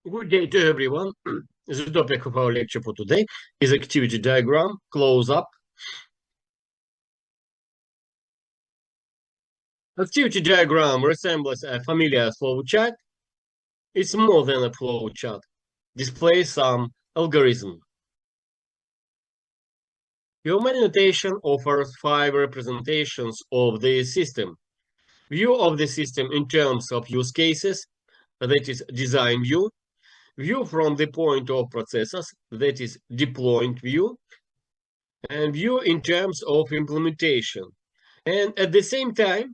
Good day to everyone. The topic of our lecture for today is activity diagram, close up. Activity diagram resembles a familiar flow chart. It's more than a flow chart. Displays some algorithm. Human notation offers 5 representations of the system. View of the system in terms of use cases, that is design view. View from the point of processors, that is deployment view. And view in terms of implementation. And at the same time,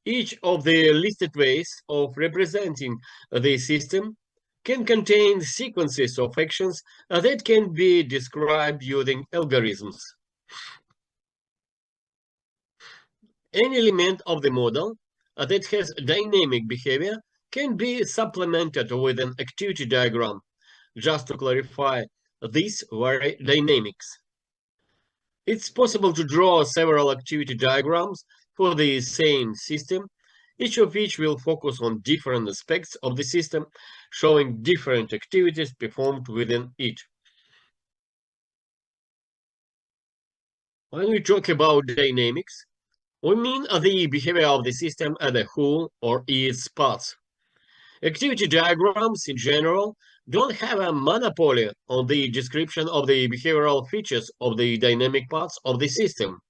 each of the listed ways of representing the system can contain sequences of actions that can be described using algorithms. Any element of the model that has dynamic behavior can be supplemented with an activity diagram, just to clarify these very dynamics. It's possible to draw several activity diagrams for the same system, each of which will focus on different aspects of the system, showing different activities performed within it. When we talk about dynamics, we mean the behavior of the system as a whole or its parts. Activity diagrams in general don't have a monopoly on the description of the behavioral features of the dynamic parts of the system.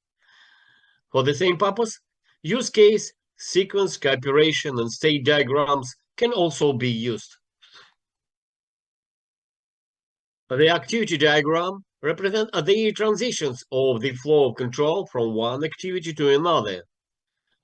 For the same purpose, use case, sequence, cooperation, and state diagrams can also be used. The activity diagram represents the transitions of the flow of control from one activity to another.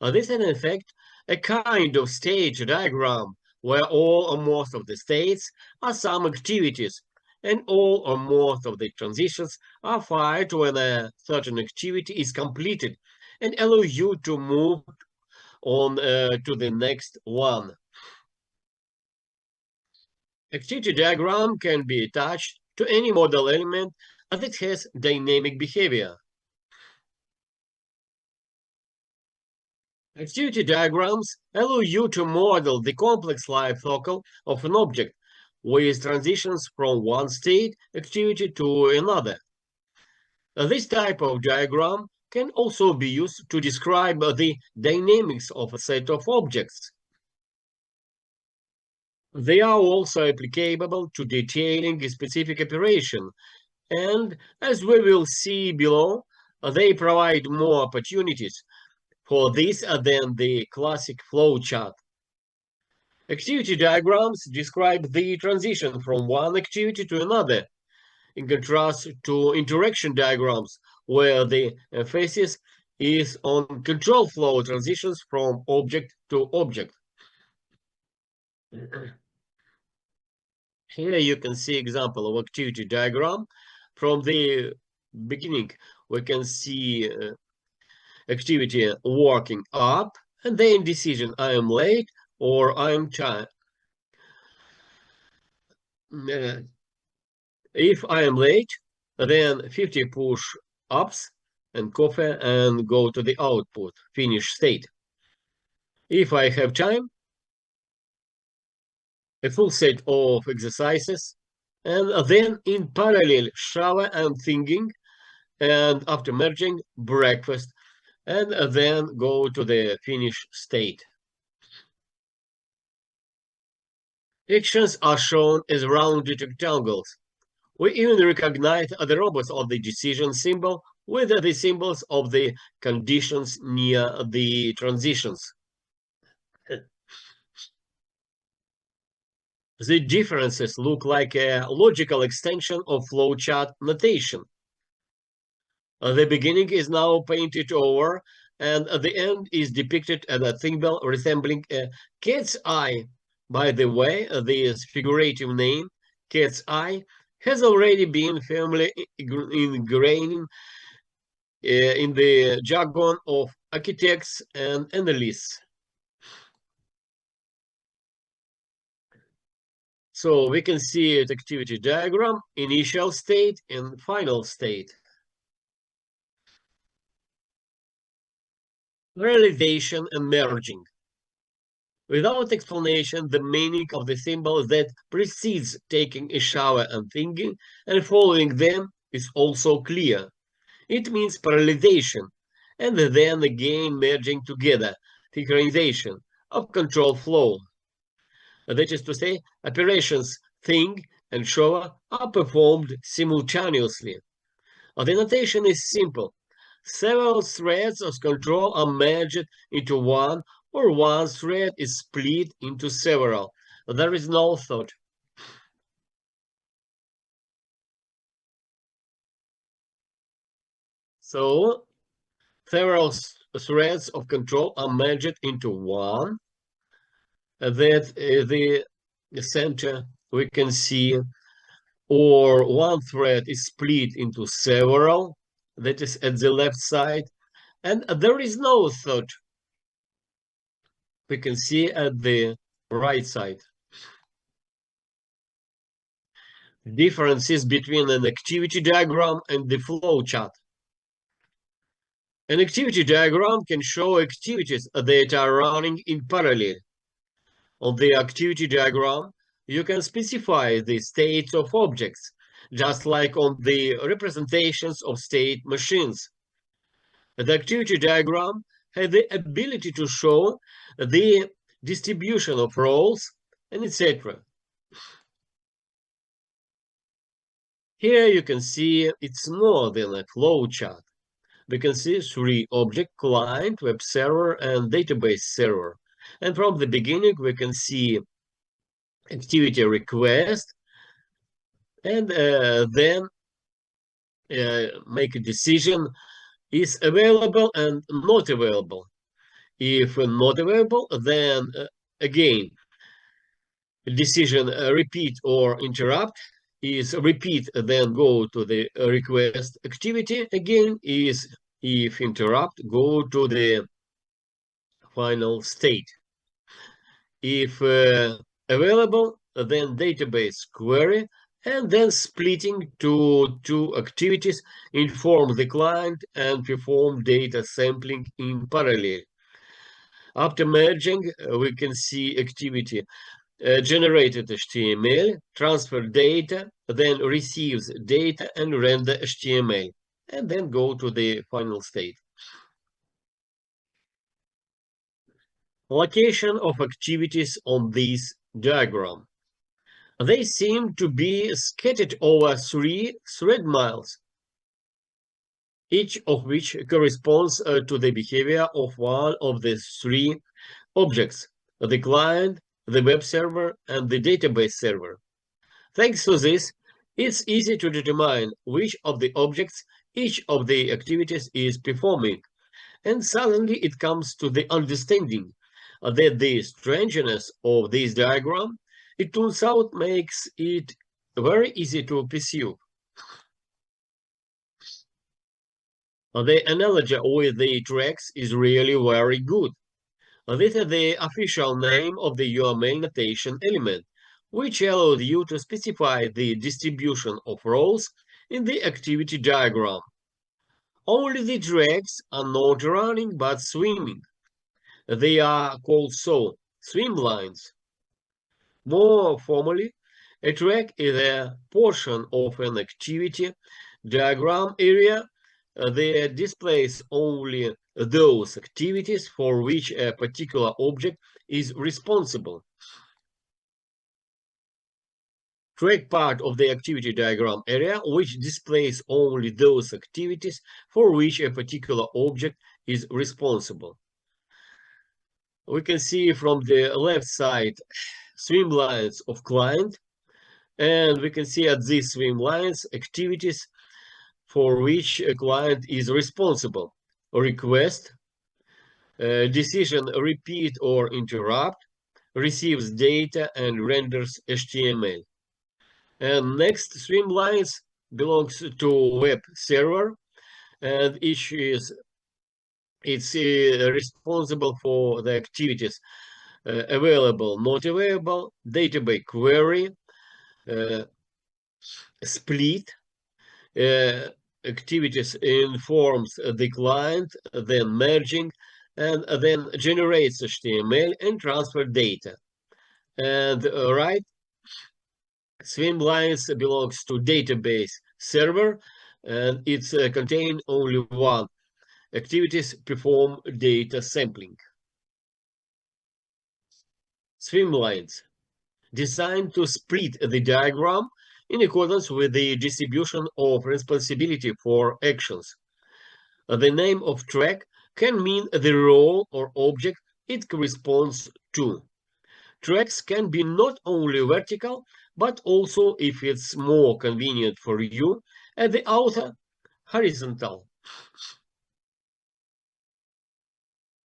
This is in effect a kind of state diagram where all or most of the states are some activities and all or most of the transitions are fired when a certain activity is completed and allow you to move on to the next one. Activity diagram can be attached to any model element as it has dynamic behavior. Activity diagrams allow you to model the complex life cycle of an object with transitions from one state activity to another. This type of diagram can also be used to describe the dynamics of a set of objects. They are also applicable to detailing a specific operation, and as we will see below, they provide more opportunities for this than the classic flowchart. Activity diagrams describe the transition from one activity to another, in contrast to interaction diagrams, where the emphasis is on control flow transitions from object to object. Here you can see example of activity diagram. From the beginning, we can see activity working up, and then decision I am late or I am tired. If I am late, then 50 push-ups and coffee and go to the output, finish state. If I have time, a full set of exercises, and then in parallel shower and thinking, and after merging, breakfast, and then go to the finish state. Actions are shown as rounded rectangles. We even recognize the robots of the decision symbol with the symbols of the conditions near the transitions. The differences look like a logical extension of flowchart notation. The beginning is now painted over, and the end is depicted as a symbol resembling a cat's eye. By the way, this figurative name, cat's eye, has already been firmly ingrained in the jargon of architects and analysts. So we can see the activity diagram, initial state and final state. Realization and merging. Without explanation, the meaning of the symbol that precedes taking a shower and thinking and following them is also clear. It means parallelization, and then again merging together, synchronization of control flow. That is to say, operations think and shower are performed simultaneously. The notation is simple. Several threads of control are merged into one, or one thread is split into several. There is no thought. So, several threads of control are merged into one. That the center we can see, or one thread is split into several. That is at the left side, and there is no thought. We can see at the right side. Differences between an activity diagram and the flow chart. An activity diagram can show activities that are running in parallel. On the activity diagram, you can specify the states of objects, just like on the representations of state machines. The activity diagram has the ability to show the distribution of roles and etc. Here you can see it's more than a flowchart. We can see three objects: client, web server, and database server. And from the beginning, we can see activity request, and then make a decision is available and not available. If not available, then again, decision repeat or interrupt is repeat, then go to the request activity. Again, is if interrupt, go to the final state. If available, then database query, and then splitting to two activities, inform the client and perform data sampling in parallel. After merging, we can see activity generated HTML, transfer data, then receives data and render HTML, and then go to the final state. Location of activities on this diagram. They seem to be scattered over 3 thread miles, each of which corresponds to the behavior of one of the 3 objects: the client, the web server, and the database server. Thanks to this, it's easy to determine which of the objects each of the activities is performing, and suddenly it comes to the understanding that the strangeness of this diagram, it turns out, makes it very easy to pursue. The analogy with the tracks is really very good. This is the official name of the UML notation element, which allows you to specify the distribution of roles in the activity diagram. Only the tracks are not running but swimming. They are called swim lines. More formally, a track is a portion of an activity diagram area that displays only those activities for which a particular object is responsible. Track part of the activity diagram area which displays only those activities for which a particular object is responsible. We can see from the left side swim lines of client, and we can see at these swim lines activities for which a client is responsible: request, decision repeat or interrupt, receives data, and renders HTML. And next swim lines belongs to web server, and each is responsible for the activities available, not available, database query, split, activities informs the client, then merging, and then generates HTML and transfer data. And right, Swimlines belongs to database server, and it's contain only one activities perform data sampling. Swimlines designed to split the diagram in accordance with the distribution of responsibility for actions. The name of track can mean the role or object it corresponds to. Tracks can be not only vertical, but also, if it's more convenient for you, at the outer horizontal.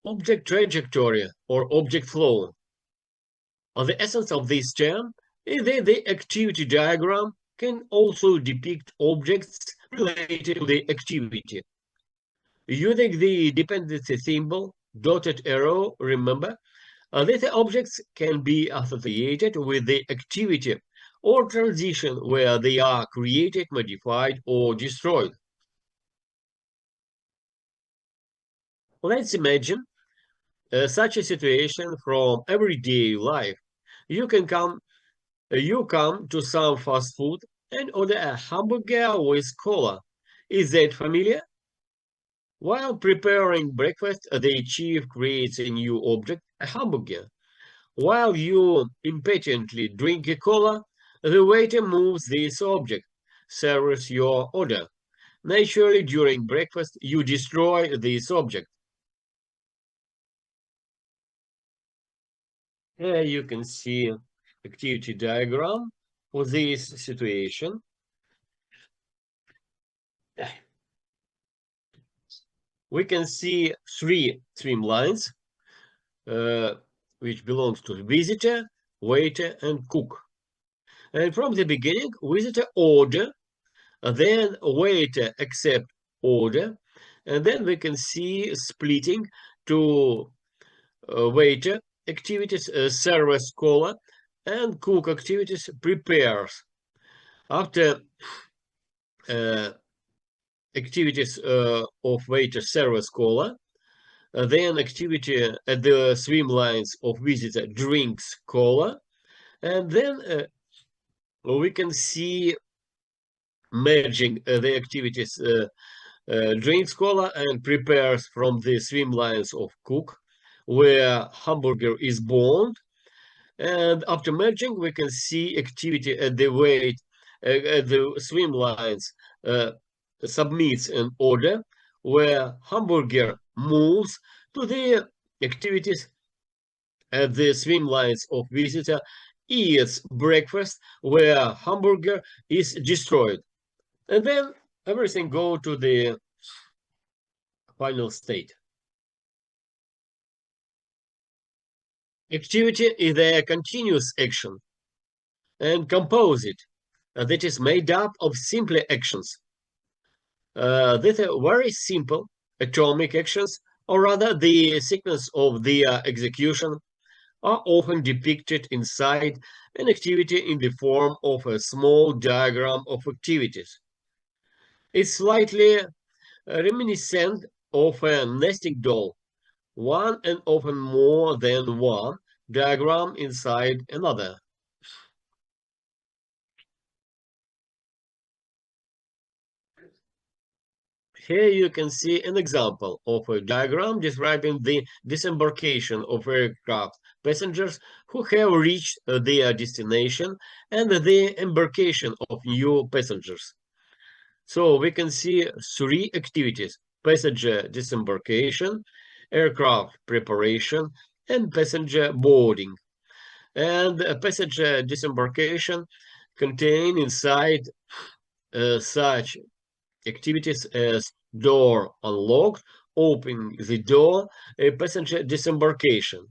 Object trajectory or object flow. The essence of this term is that the activity diagram can also depict objects related to the activity. Using the dependency symbol, dotted arrow, remember, these objects can be associated with the activity or transition where they are created, modified, or destroyed. Let's imagine such a situation from everyday life. You can come, you come to some fast food and order a hamburger with cola. Is that familiar? While preparing breakfast, the chief creates a new object, a hamburger. While you impatiently drink a cola, the waiter moves this object, serves your order. Naturally, during breakfast, you destroy this object. Here you can see activity diagram for this situation. We can see three streamlines, which belongs to the visitor, waiter, and cook. And from the beginning, visitor order, then waiter accept order, and then we can see splitting to waiter activities, server scholar, and cook activities prepares. After activities of waiter server scholar, then activity at the swim lines of visitor drinks cola, and then we can see merging the activities drinks cola and prepares from the swim lines of cook, where hamburger is born. And after merging, we can see activity at the weight at the swim lines submits an order where hamburger moves to the activities at the swim lines of visitor eats breakfast where hamburger is destroyed. And then everything go to the final state. Activity is a continuous action and composite that is made up of simple actions. These are very simple atomic actions, or rather the sequence of their execution are often depicted inside an activity in the form of a small diagram of activities. It's slightly reminiscent of a nesting doll, one and often more than one diagram inside another. Here you can see an example of a diagram describing the disembarkation of aircraft passengers who have reached their destination and the embarkation of new passengers. So we can see three activities: passenger disembarkation, aircraft preparation, and passenger boarding. And passenger disembarkation contain inside such activities as door unlocked, opening the door, a passenger disembarkation.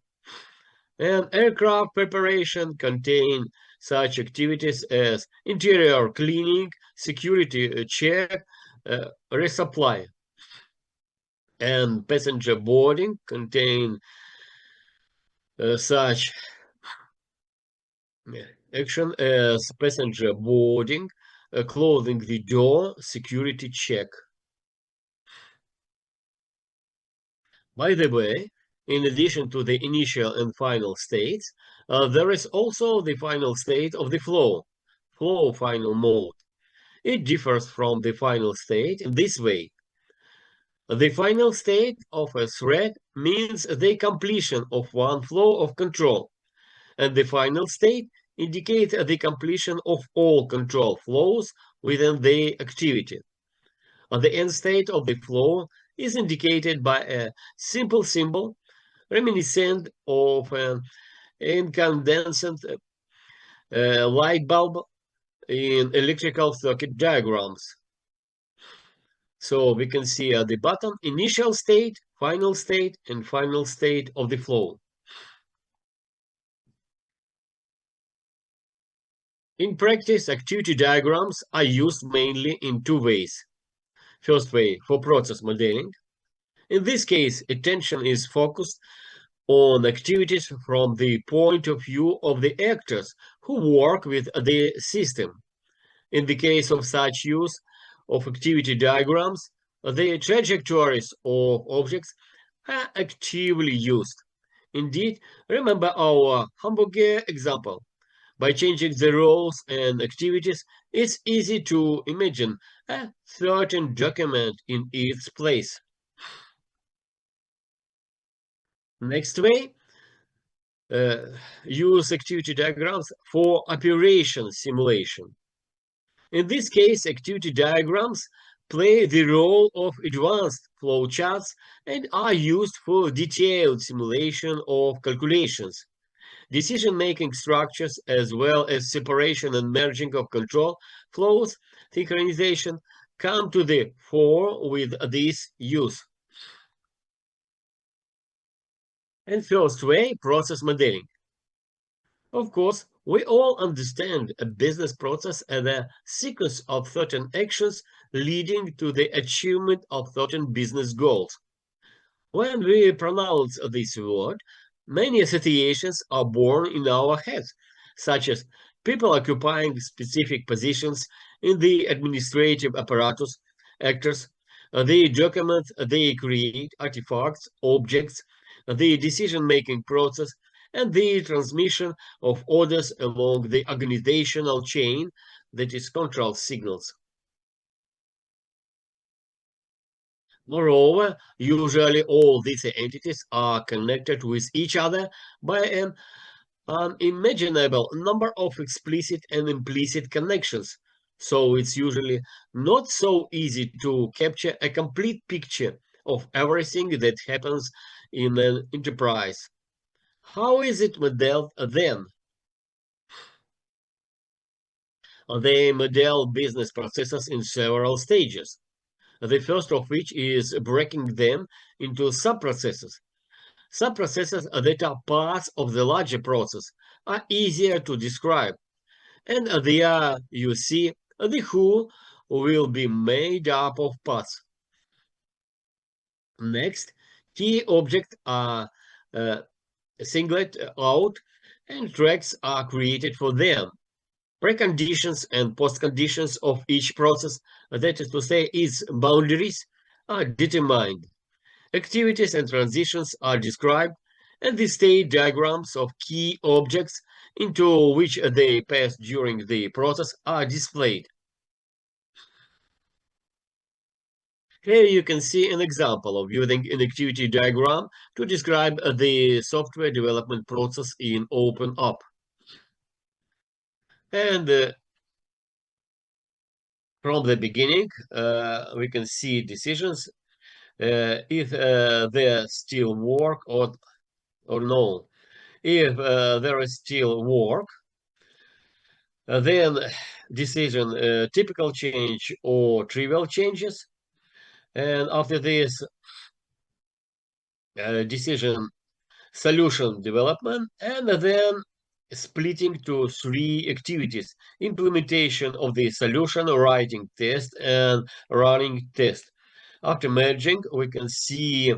And aircraft preparation contain such activities as interior cleaning, security check, resupply. And passenger boarding contain such action as passenger boarding, closing the door, security check. By the way, in addition to the initial and final states, there is also the final state of the flow final mode. It differs from the final state in this way. The final state of a thread means the completion of one flow of control, and the final state indicates the completion of all control flows within the activity. The end state of the flow is indicated by a simple symbol reminiscent of an incandescent light bulb in electrical circuit diagrams. So we can see at the bottom initial state, and final state of the flow. In practice, activity diagrams are used mainly in two ways. First way, for process modeling. In this case, attention is focused on activities from the point of view of the actors who work with the system. In the case of such use of activity diagrams, the trajectories of objects are actively used. Indeed, remember our hamburger example. By changing the roles and activities, it's easy to imagine a certain document in its place. Next way, uh, use activity diagrams for operation simulation. In this case, activity diagrams play the role of advanced flowcharts and are used for detailed simulation of calculations. Decision-making structures, as well as separation and merging of control flows, synchronization, come to the fore with this use. And first way, process modeling. Of course, we all understand a business process as a sequence of certain actions leading to the achievement of certain business goals. When we pronounce this word, many associations are born in our heads, such as people occupying specific positions in the administrative apparatus, actors, the documents they create, artifacts, objects, the decision-making process, and the transmission of orders along the organizational chain that is control signals. Moreover, usually all these entities are connected with each other by an unimaginable number of explicit and implicit connections. So it's usually not so easy to capture a complete picture of everything that happens in an enterprise. How is it modeled then? They model business processes in several stages. The first of which is breaking them into sub-processes. Sub-processes that are parts of the larger process are easier to describe, and there you see the whole will be made up of parts. Next, key objects are uh, singled out and tracks are created for them. Preconditions and postconditions of each process, that is to say, its boundaries, are determined. Activities and transitions are described, and the state diagrams of key objects into which they pass during the process are displayed. Here you can see an example of using an activity diagram to describe the software development process in OpenUp. And from the beginning, we can see decisions if they still work or no. If there is still work, then decision typical change or trivial changes. And after this decision solution development, and then splitting to three activities: implementation of the solution, writing test, and running test. After merging, we can see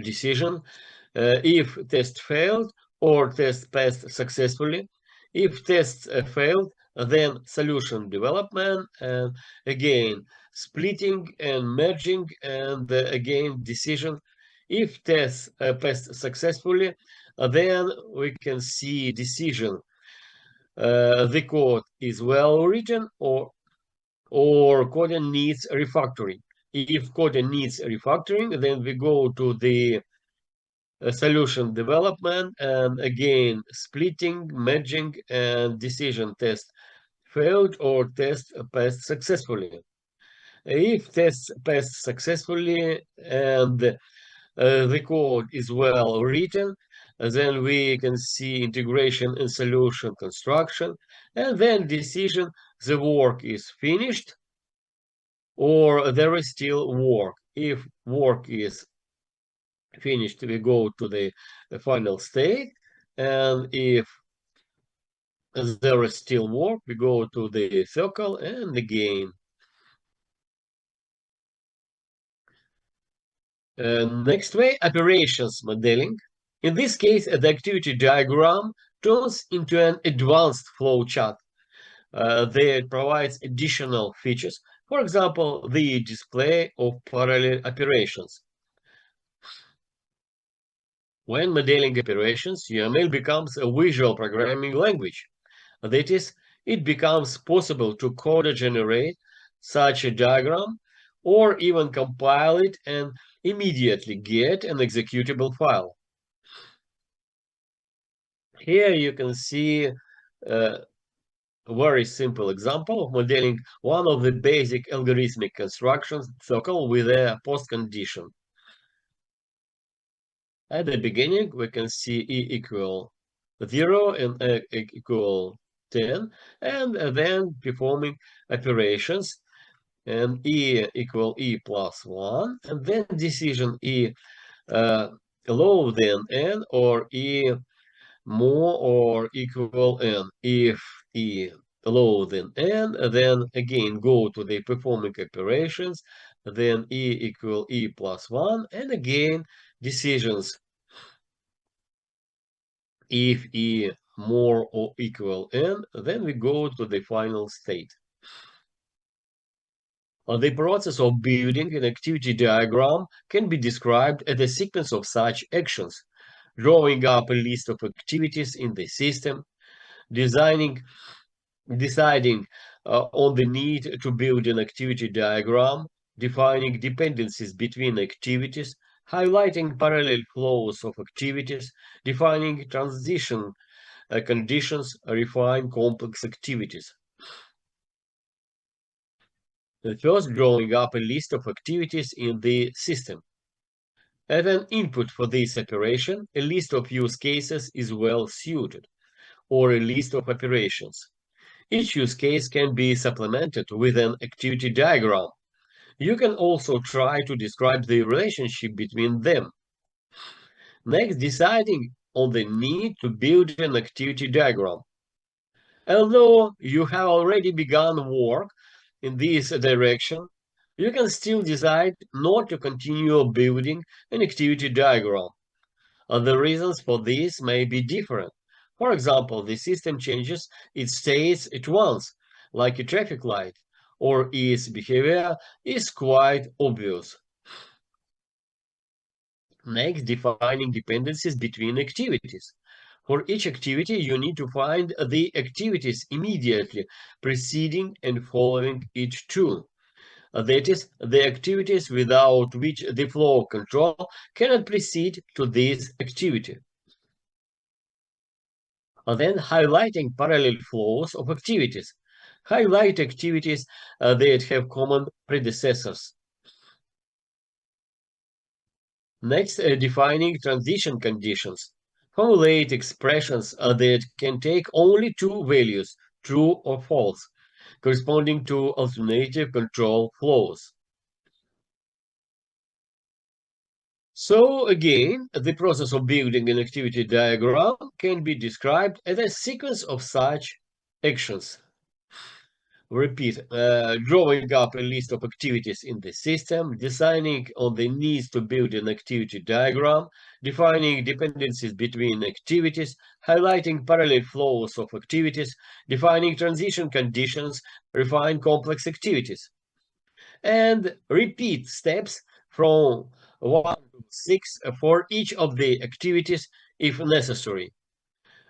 decision if test failed or test passed successfully. If tests failed, then solution development, and again splitting and merging, and again decision If tests passed successfully, then we can see decision. The code is well written or coding needs refactoring. If coding needs refactoring, then we go to the solution development, and again splitting, merging, and decision test failed or test passed successfully. If tests passed successfully and the code is well written, then we can see integration and solution construction, and then decision the work is finished or there is still work. If work is finished, we go to the final state, and if there is still work, we go to the circle and again. Next way, operations modeling. In this case, the activity diagram turns into an advanced flow chart that provides additional features. For example, the display of parallel operations. When modeling operations, UML becomes a visual programming language. That is, it becomes possible to code generate such a diagram or even compile it and immediately get an executable file. Here you can see a very simple example of modeling one of the basic algorithmic constructions circle with a post condition. At the beginning, we can see e equal 0 and equal 10, and then performing operations, and e equal e plus 1, and then decision e lower than n or e more or equal n. If e lower than n, then again go to the performing operations, then e equal e plus 1, and again decisions. If e more or equal n, then we go to the final state. The process of building an activity diagram can be described as a sequence of such actions: drawing up a list of activities in the system, deciding on the need to build an activity diagram, defining dependencies between activities, highlighting parallel flows of activities, defining transition conditions, refine complex activities. First, drawing up a list of activities in the system. As an input for this operation, a list of use cases is well suited, or a list of operations. Each use case can be supplemented with an activity diagram. You can also try to describe the relationship between them. Next, deciding on the need to build an activity diagram. Although you have already begun work in this direction, you can still decide not to continue building an activity diagram. The reasons for this may be different. For example, the system changes its states at once, like a traffic light, or its behavior is quite obvious. Next, defining dependencies between activities. For each activity, you need to find the activities immediately preceding and following each tool. That is, the activities without which the flow control cannot proceed to this activity. Then highlighting parallel flows of activities. Highlight activities that have common predecessors. Next, defining transition conditions. Formulate expressions that can take only two values, true or false, corresponding to alternative control flows. So again, the process of building an activity diagram can be described as a sequence of such actions. Repeat, drawing up a list of activities in the system, deciding on the needs to build an activity diagram, defining dependencies between activities, highlighting parallel flows of activities, defining transition conditions, refine complex activities. And repeat steps from 1 to 6 for each of the activities if necessary.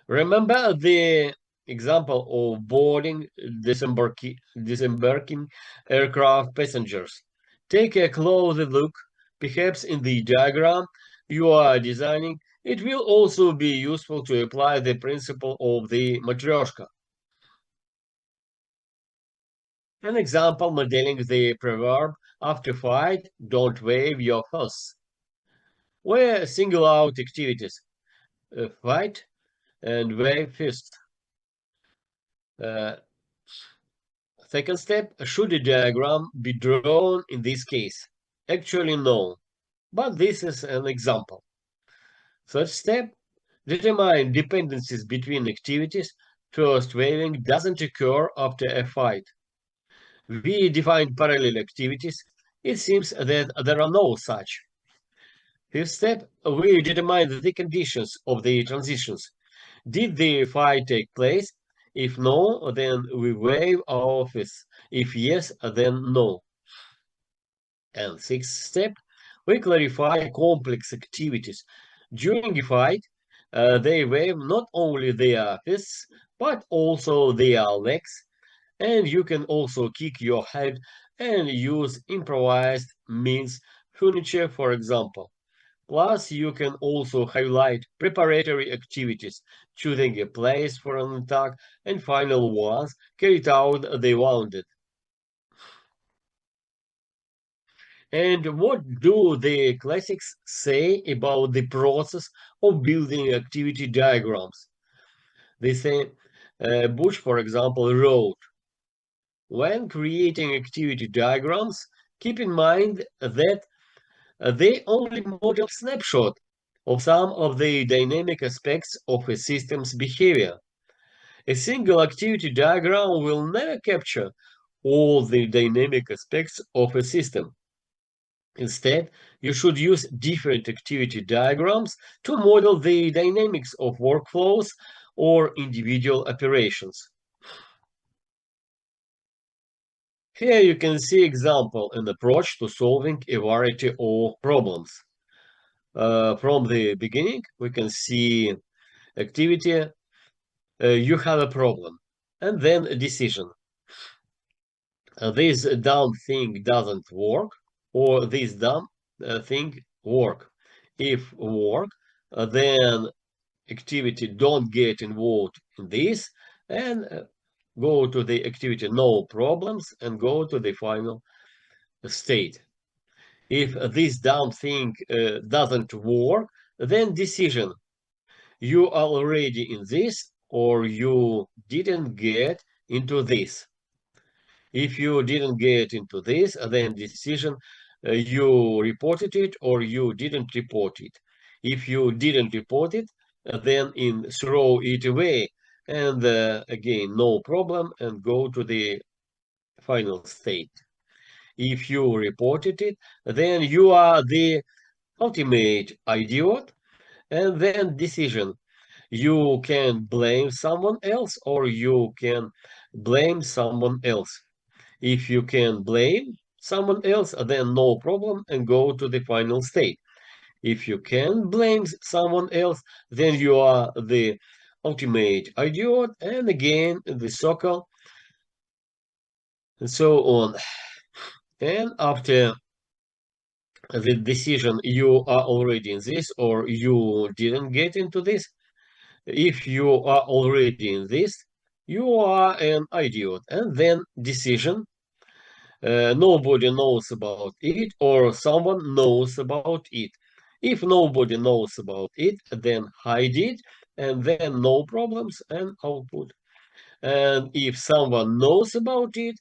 Remember the example of boarding, disembarking aircraft passengers. Take a closer look. Perhaps in the diagram you are designing, it will also be useful to apply the principle of the matryoshka. An example modeling the proverb after fight, don't wave your fists. Where single out activities, fight and wave fist. Uh, Second step, should a diagram be drawn in this case? Actually, no, but this is an example. Third step, determine dependencies between activities. First, waving doesn't occur after a fight. We define parallel activities. It seems that there are no such. Fifth step, we determine the conditions of the transitions. Did the fight take place? If no, then we waive our fists. If yes, then no. And sixth step, we clarify complex activities. During a fight, they wave not only their fists, but also their legs, and you can also kick your head and use improvised means, furniture, for example. Plus, you can also highlight preparatory activities, choosing a place for an attack, and final ones carried out the wounded. And what do the classics say about the process of building activity diagrams? They say, Bush, for example, wrote, when creating activity diagrams, keep in mind that they only model snapshot of some of the dynamic aspects of a system's behavior. A single activity diagram will never capture all the dynamic aspects of a system. Instead, you should use different activity diagrams to model the dynamics of workflows or individual operations. Here you can see example an approach to solving a variety of problems. From the beginning, we can see activity, you have a problem, and then a decision. This dumb thing doesn't work, or this dumb thing work. If work, then activity don't get involved in this, and go to the activity no problems and go to the final state. If this dumb thing doesn't work, then decision. You are already in this or you didn't get into this. If you didn't get into this, then decision, you reported it or you didn't report it. If you didn't report it, then throw it away and again, no problem and go to the final state. If you reported it, then you are the ultimate idiot and then decision. You can blame someone else or you can blame someone else. If you can blame someone else, then no problem and go to the final state. If you can blame someone else, then you are the ultimate idiot and again the circle and so on. And after the decision, you are already in this or you didn't get into this. If you are already in this, you are an idiot. And then decision, nobody knows about it or someone knows about it. If nobody knows about it, then hide it and then no problems and output. And if someone knows about it,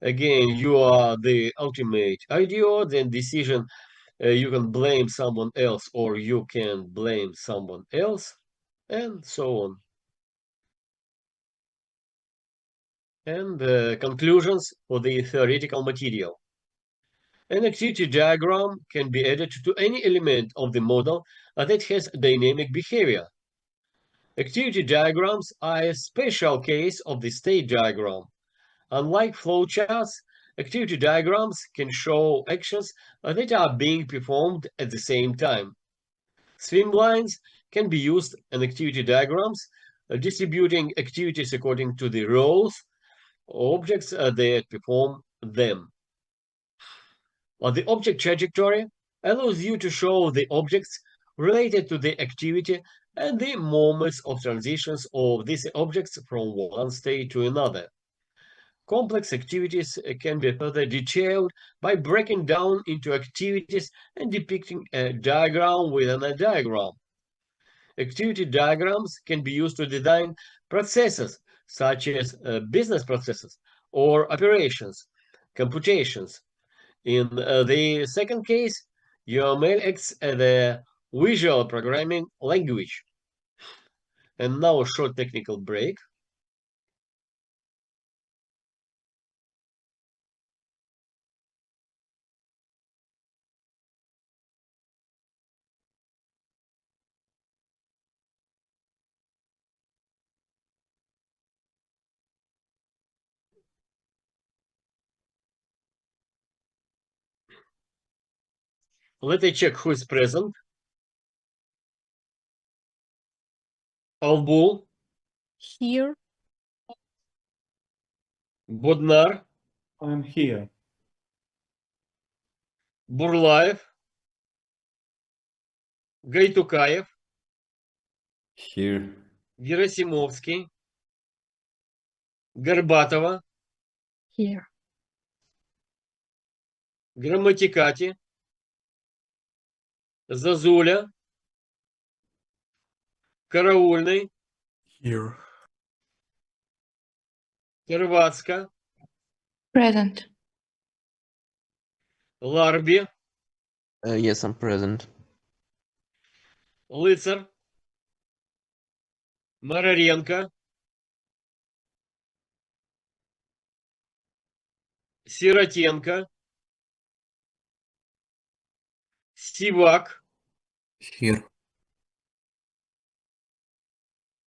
again, you are the ultimate idiot, then decision, you can blame someone else or you can blame someone else and so on. And conclusions for the theoretical material. An activity diagram can be added to any element of the model that has dynamic behavior. Activity diagrams are a special case of the state diagram. Unlike flowcharts, activity diagrams can show actions that are being performed at the same time. Swim lines can be used in activity diagrams, distributing activities according to the roles or objects that perform them. The object trajectory allows you to show the objects related to the activity and the moments of transitions of these objects from one state to another. Complex activities can be further detailed by breaking down into activities and depicting a diagram within a diagram. Activity diagrams can be used to design processes such as business processes or operations, computations. In the second case, UML acts as a visual programming language. And now a short technical break. Let me check who is present. Albul, Here. Bodnar, I'm here. Бурлаев, Гайтукаев, Here. Герасимовский, Горбатова, Here. Грамматикати, Зазуля, Караульный, Here. Тервацка, Present. Ларби, Yes, I'm present. Лыцар, Мараренко, Сиротенко, Сивак, Here.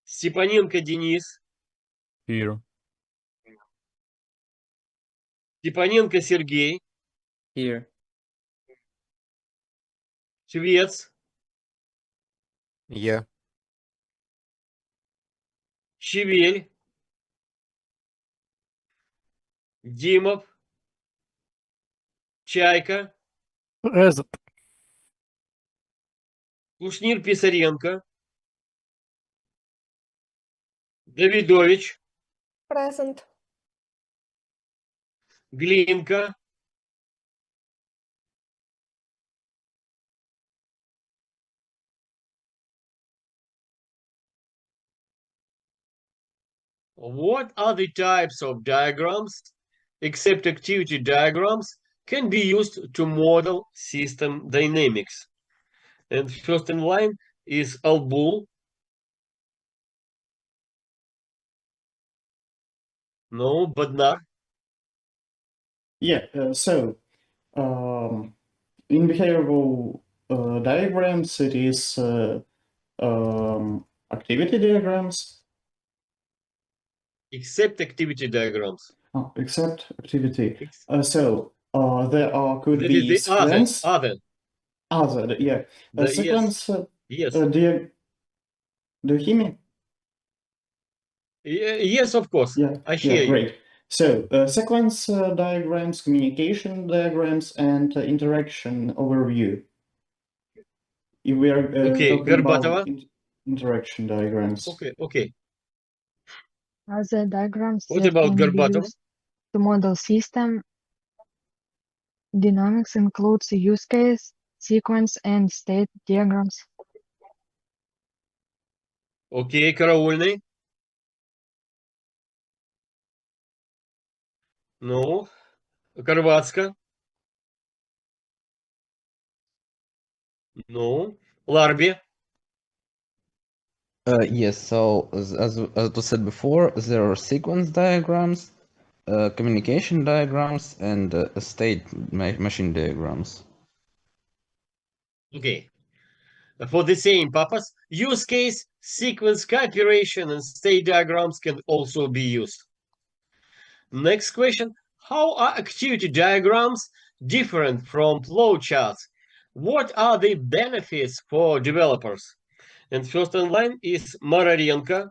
Степаненко Денис, Here. Степаненко Сергей, Here. Швец, Yeah. Щевель, Димов, Чайка, Present. Кушнир Писаренко, Давидович, Present. Глинка, What are the types of diagrams, except activity diagrams, can be used to model system dynamics? And first in line is Albul. No, Badnar. Yeah, in behavioral diagrams, it is activity diagrams. Except activity diagrams. Oh, except activity. Ex- There could That be is the other. sequence. Other. Other, yeah. The, Sequence. Yes. Do you hear me? Yes, of course. Yeah. I hear you. Great. So, sequence diagrams, communication diagrams, and interaction overview. If we are Okay, talking about Горбатова. interaction diagrams. Okay. Other diagrams What that about can be Горбатова? used to model system dynamics includes use case, sequence, and state diagrams. Окей, Караульный. Ну, Хорватска. Ну, Ларби. Yes, so as was said before, there are sequence diagrams, communication diagrams, and state machine diagrams. Okay. For the same purpose, use case, sequence, cooperation, and state diagrams can also be used. Next question. How are activity diagrams different from flowcharts? What are the benefits for developers? And first in line is Mararenko.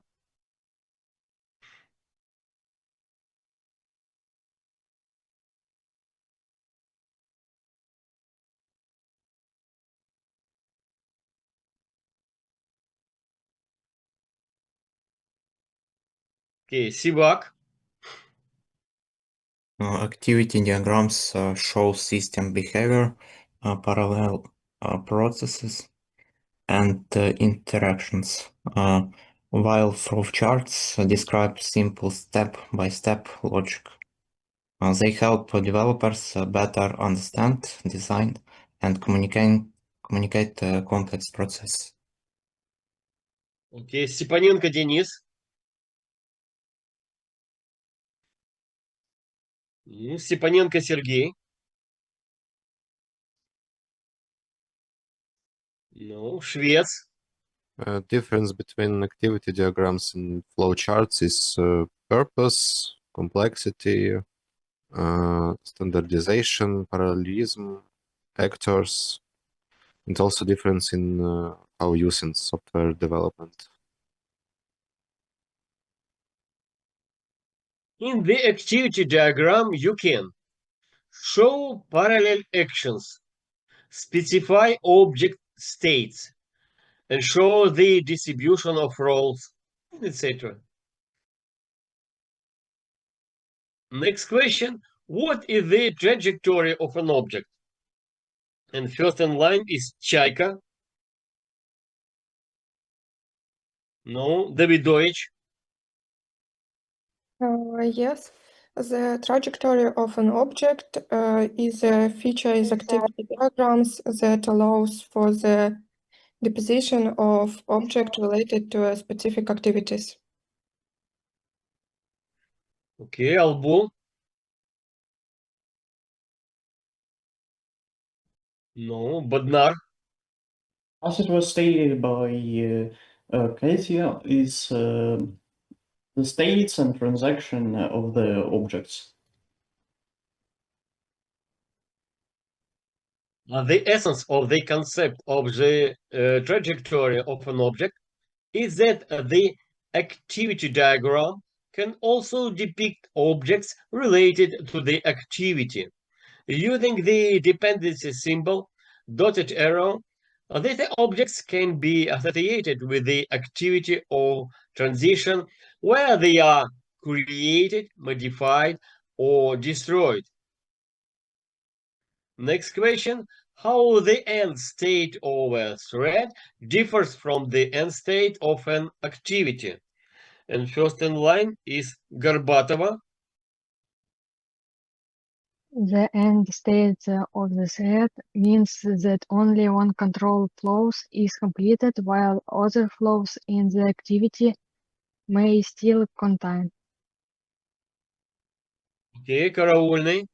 Okay, Sivak. Activity diagrams show system behavior, parallel processes, and interactions, while flowcharts describe simple step-by-step logic. They help developers better understand, design, and communicate complex process. Okay, Степаненко Денис. Степаненко Сергей. Ну, Швец. Difference between activity diagrams and flowcharts is purpose, complexity, standardization, parallelism, actors, and also difference in how used in software development. In the activity diagram, you can show parallel actions, specify object states, and show the distribution of roles, etc. Next question, what is the trajectory of an object? And first in line is Чайка. No, Davidovich. Yes, the trajectory of an object is a feature in activity diagrams that allows for the deposition of object related to specific activities. Okay, Albul. No, Bodnar. As it was stated by Katia, is the states and transaction of the objects. The essence of the concept of the trajectory of an object is that the activity diagram can also depict objects related to the activity. Using the dependency symbol, dotted arrow, these objects can be associated with the activity or transition where they are created, modified, or destroyed. Next question, how the end state of a thread differs from the end state of an activity. And first in line is Горбатова. The end state of the thread means that only one control flows is completed while other flows in the activity may still continue. Окей, Караульный.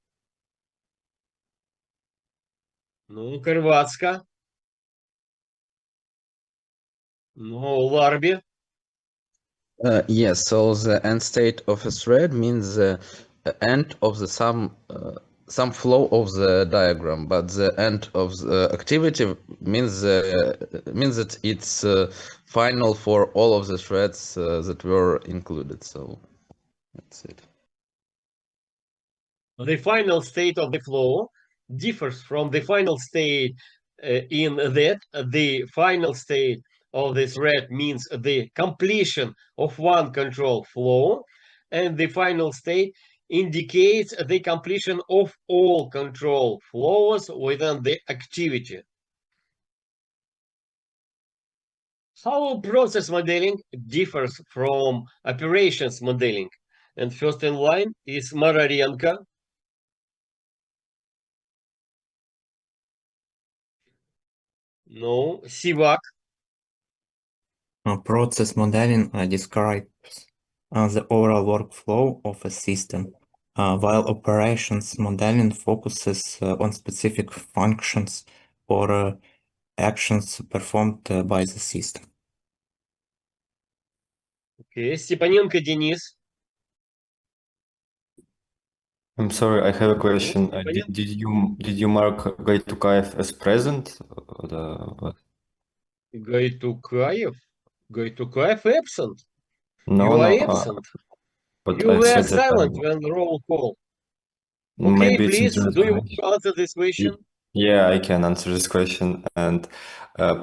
Ну, Хорватска. Ну, Ларби. Yes, so the end state of a thread means the end of the some flow of the diagram, but the end of the activity means that it's final for all of the threads that were included. So that's it. The final state of the flow differs from the final state in that the final state of the thread means the completion of one control flow, and the final state indicates the completion of all control flows within the activity. How process modeling differs from operations modeling? And first in line is Mararenko. No, Sivak. Process modeling describes the overall workflow of a system, while operations modeling focuses on specific functions or actions performed by the system. Okay, Степаненко Денис. I'm sorry, I have a question. Понятно? Did you mark Gaitukаев as present? Gaitukаев? Gaitukаев absent. No, You are no, absent. but You I were said that silent when roll call. Okay, maybe it's please, do you want interpretation. to answer this question? Yeah, I can answer this question. And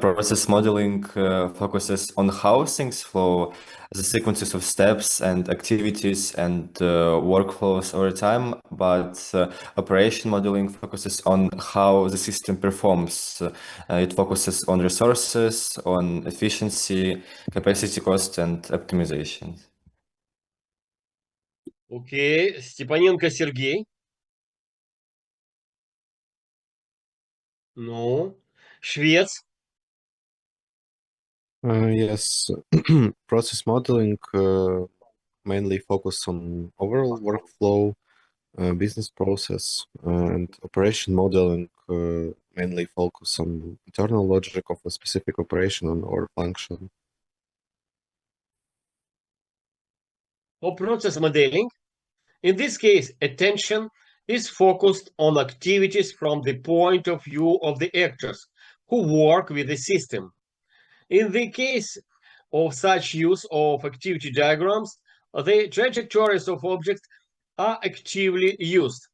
process modeling focuses on how things flow, the sequences of steps and activities and workflows over time. But operation modeling focuses on how the system performs. It focuses on resources, on efficiency, capacity cost, and optimization. Окей, Степаненко Сергей. Ну, швец. Yes, process modeling mainly focus on overall workflow, business process, and operation modeling mainly focus on internal logic of a specific operation or function. For process modeling, in this case, attention is focused on activities from the point of view of the actors who work with the system. In the case of such use of activity diagrams, the trajectories of objects are actively used.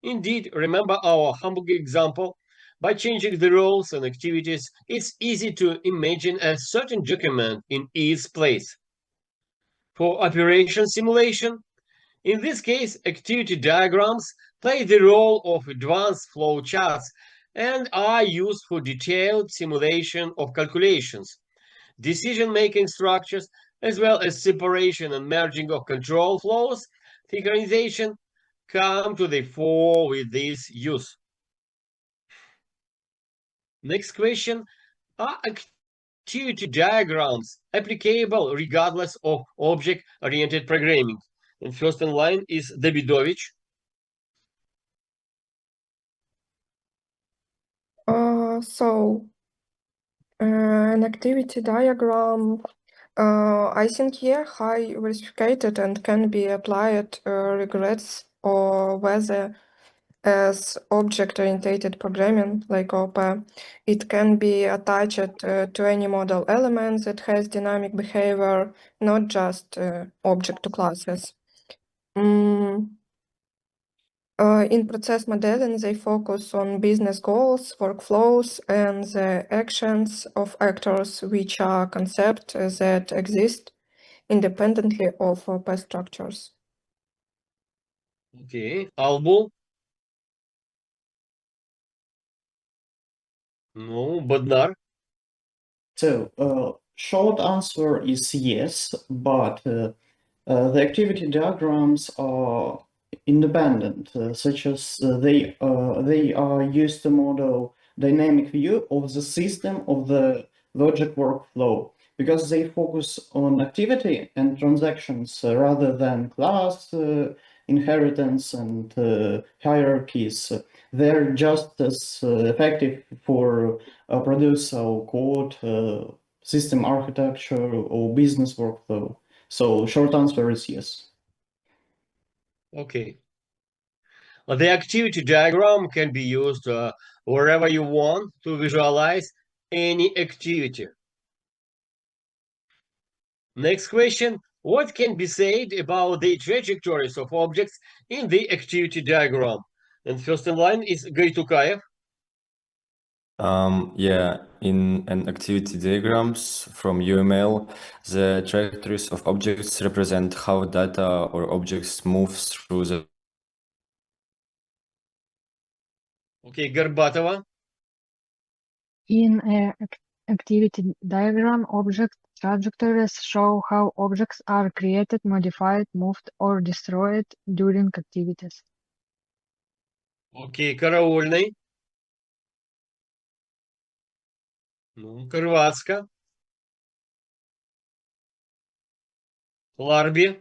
Indeed, remember our Hamburg example. By changing the roles and activities, it's easy to imagine a certain document in its place. For operation simulation, in this case, activity diagrams play the role of advanced flow charts and are used for detailed simulation of calculations, decision-making structures, as well as separation and merging of control flows. Synchronization come to the fore with this use. Next question, are activity diagrams applicable regardless of object-oriented programming? And first in line is Davidovich. An activity diagram, I think, yeah, high verificated and can be applied regrets or whether as object-oriented programming like OP, it can be attached to any model element that has dynamic behavior, not just object to classes. In process modeling, they focus on business goals, workflows, and the actions of actors, which are concepts that exist independently of OP structures. Okay, Albul. No, Bodnar. So, short answer is yes, but the activity diagrams are independent, such as they are used to model dynamic view of the system of the logic workflow because they focus on activity and transactions rather than class inheritance and hierarchies. They're just as effective for produce our code, system architecture, or business workflow. So short answer is yes. Okay. The activity diagram can be used wherever you want to visualize any activity. Next question, what can be said about the trajectories of objects in the activity diagram? And first in line is Gaitukаев. Yeah, in an activity diagrams from UML, the trajectories of objects represent how data or objects move through the. Okay, Горбатова. In a activity diagram, object trajectories show how objects are created, modified, moved, or destroyed during activities. Окей, Караульный. Ну, Крвацка. Ларби.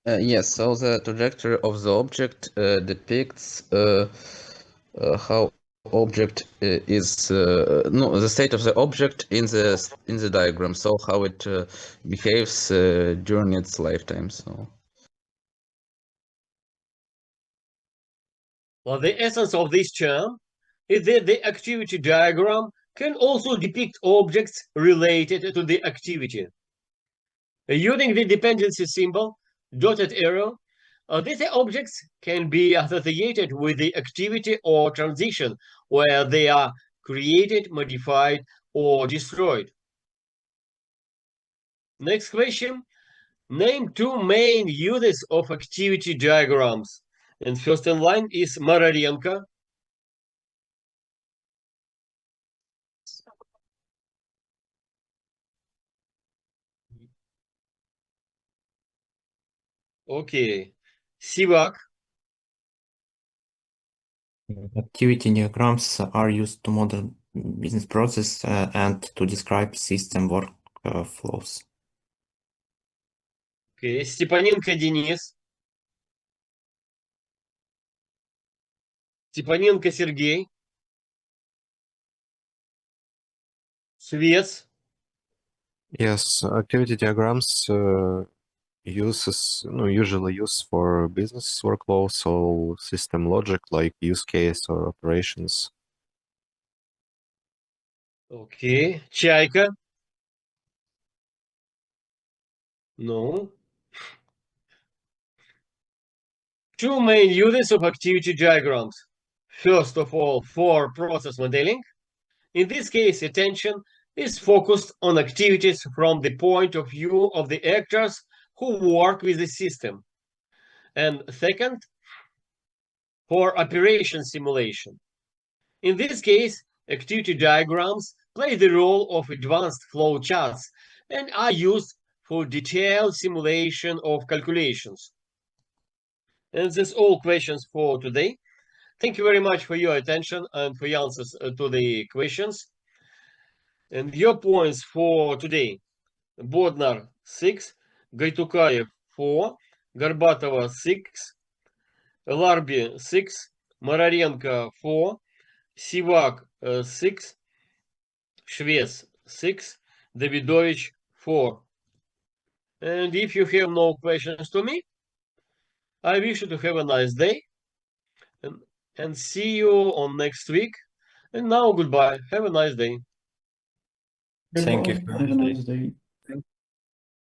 Yes, so the trajectory of the object depicts how object is no, the state of the object in the diagram, so how it behaves during its lifetime. So Well, the essence of this term is that the activity diagram can also depict objects related to the activity. Using the dependency symbol, dotted arrow, these objects can be associated with the activity or transition where they are created, modified, or destroyed. Next question. Name two main uses of activity diagrams. And first in line is Mararenko. Okay. Sivak. Activity diagrams are used to model business process and to describe system workflows. Okay. Степаненко Денис. Степаненко Сергей. Свес. Yes, activity diagrams usually used for business workflow, so system logic like use case or operations. Okay. Чайка. No. Two main uses of activity diagrams. First of all, for process modeling. In this case, attention is focused on activities from the point of view of the actors who work with the system. And second, for operation simulation. In this case, activity diagrams play the role of advanced flow charts and are used for detailed simulation of calculations. And that's all questions for today. Thank you very much for your attention and for your answers to the questions. And your points for today. Bodnar 6, Gaytukayev 4, Горбатова 6, Larbi 6, Mararenko 4, Sivak 6, Shves 6, Davidovich 4. And if you have no questions to me, I wish you to have a nice day and see you on next week. And now goodbye. Have a nice day. Thank you. Have a nice day.